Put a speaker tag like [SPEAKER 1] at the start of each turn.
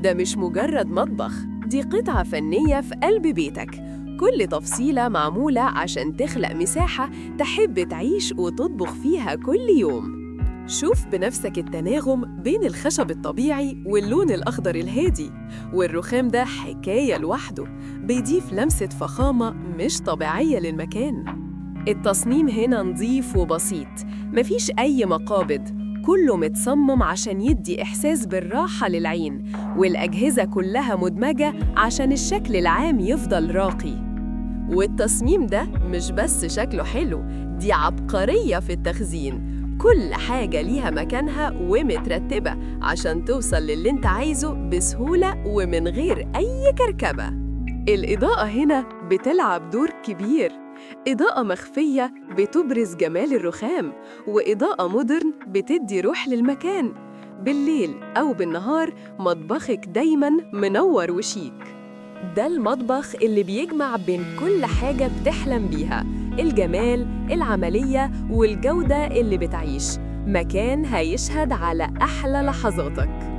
[SPEAKER 1] ده مش مجرد مطبخ، دي قطعة فنية في قلب بيتك. كل تفصيلة معمولة عشان تخلق مساحة تحب تعيش وتطبخ فيها كل يوم. شوف بنفسك التناغم بين الخشب الطبيعي واللون الأخضر الهادي، والرخام ده حكاية لوحده، بيضيف لمسة فخامة مش طبيعية للمكان. التصميم هنا نظيف وبسيط، مفيش أي مقابض، كله متصمم عشان يدي إحساس بالراحة للعين، والأجهزة كلها مدمجة عشان الشكل العام يفضل راقي. والتصميم ده مش بس شكله حلو، دي عبقرية في التخزين. كل حاجة ليها مكانها ومترتبة عشان توصل للي انت عايزه بسهولة ومن غير أي كركبة. الإضاءة هنا بتلعب دور كبير، إضاءة مخفية بتبرز جمال الرخام، وإضاءة مودرن بتدي روح للمكان. بالليل أو بالنهار مطبخك دايماً منور وشيك. ده المطبخ اللي بيجمع بين كل حاجة بتحلم بيها، الجمال، العملية، والجودة اللي بتعيش. مكان هيشهد على أحلى لحظاتك.